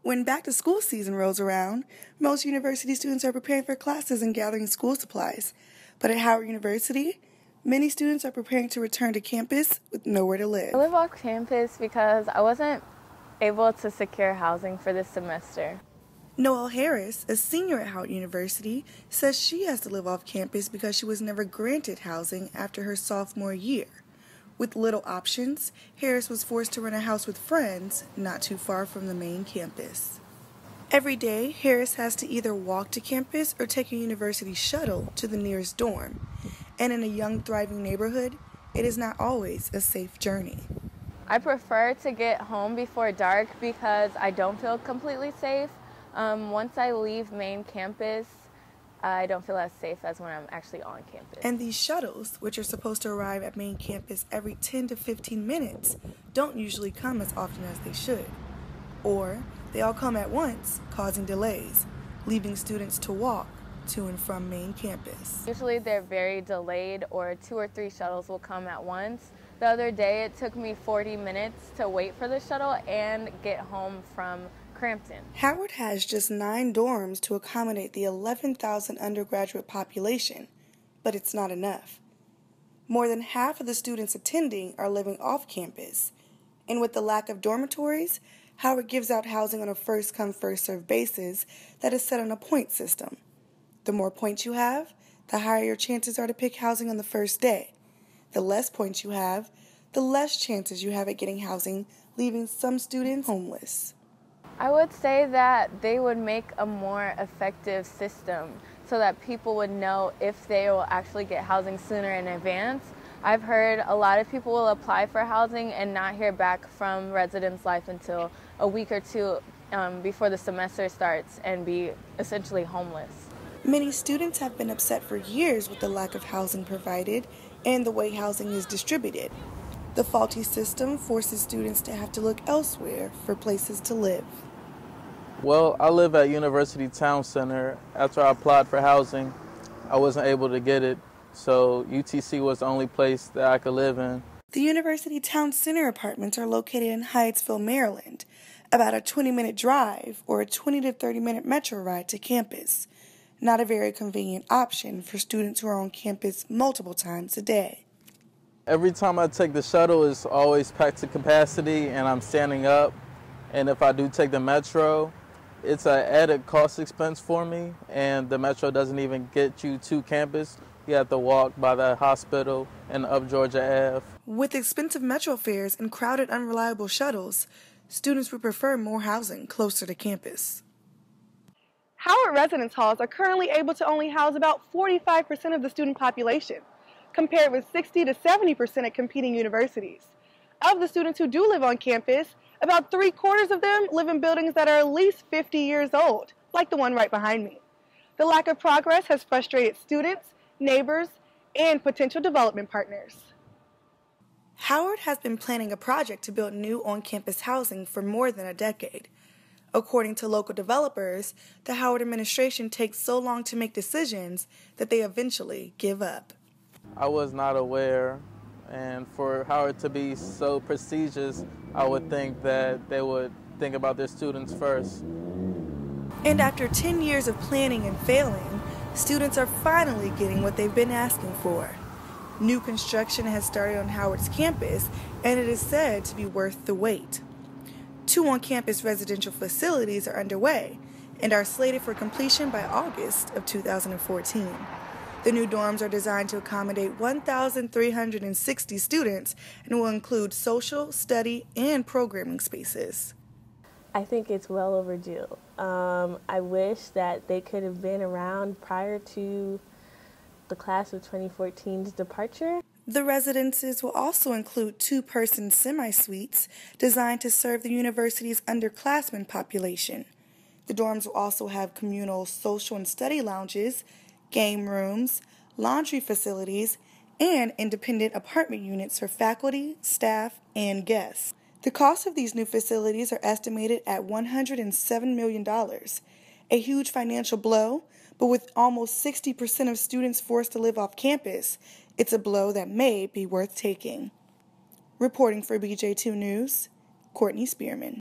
When back-to-school season rolls around, most university students are preparing for classes and gathering school supplies. But at Howard University, many students are preparing to return to campus with nowhere to live. I live off campus because I wasn't able to secure housing for this semester. Noelle Harris, a senior at Howard University, says she has to live off campus because she was never granted housing after her sophomore year. With little options, Harris was forced to rent a house with friends not too far from the main campus. Every day, Harris has to either walk to campus or take a university shuttle to the nearest dorm. And in a young, thriving neighborhood, it is not always a safe journey. I prefer to get home before dark because I don't feel completely safe. Once I leave main campus, I don't feel as safe as when I'm actually on campus. And these shuttles, which are supposed to arrive at main campus every 10 to 15 minutes, don't usually come as often as they should. Or they all come at once, causing delays, leaving students to walk to and from main campus. Usually they're very delayed, or 2 or 3 shuttles will come at once. The other day it took me 40 minutes to wait for the shuttle and get home from Crampton. Howard has just 9 dorms to accommodate the 11,000 undergraduate population, but it's not enough. More than half of the students attending are living off campus, and with the lack of dormitories, Howard gives out housing on a first-come, first-served basis that is set on a point system. The more points you have, the higher your chances are to pick housing on the first day. The less points you have, the less chances you have at getting housing, leaving some students homeless. I would say that they would make a more effective system so that people would know if they will actually get housing sooner in advance. I've heard a lot of people will apply for housing and not hear back from Residence Life until a week or two before the semester starts and be essentially homeless. Many students have been upset for years with the lack of housing provided and the way housing is distributed. The faulty system forces students to have to look elsewhere for places to live. Well, I live at University Town Center. After I applied for housing, I wasn't able to get it, so UTC was the only place that I could live in. The University Town Center apartments are located in Hyattsville, Maryland, about a 20-minute drive or a 20 to 30-minute metro ride to campus. Not a very convenient option for students who are on campus multiple times a day. Every time I take the shuttle, it's always packed to capacity and I'm standing up. And if I do take the metro, it's an added cost expense for me, and the metro doesn't even get you to campus. You have to walk by the hospital and up Georgia Ave. With expensive metro fares and crowded, unreliable shuttles, students would prefer more housing closer to campus. Howard residence halls are currently able to only house about 45% of the student population, compared with 60 to 70% at competing universities. Of the students who do live on campus, about 3/4 of them live in buildings that are at least 50 years old, like the one right behind me. The lack of progress has frustrated students, neighbors, and potential development partners. Howard has been planning a project to build new on-campus housing for more than a decade. According to local developers, the Howard administration takes so long to make decisions that they eventually give up. I was not aware, and for Howard to be so prestigious, I would think that they would think about their students first. And after 10 years of planning and failing, students are finally getting what they've been asking for. New construction has started on Howard's campus, and it is said to be worth the wait. 2 on-campus residential facilities are underway and are slated for completion by August of 2014. The new dorms are designed to accommodate 1,360 students and will include social, study, and programming spaces. I think it's well overdue. I wish that they could have been around prior to the class of 2014's departure. The residences will also include 2-person semi-suites designed to serve the university's underclassmen population. The dorms will also have communal social and study lounges, game rooms, laundry facilities, and independent apartment units for faculty, staff, and guests. The cost of these new facilities are estimated at $107 million, a huge financial blow, but with almost 60% of students forced to live off campus, it's a blow that may be worth taking. Reporting for BJ2 News, Courtney Spearman.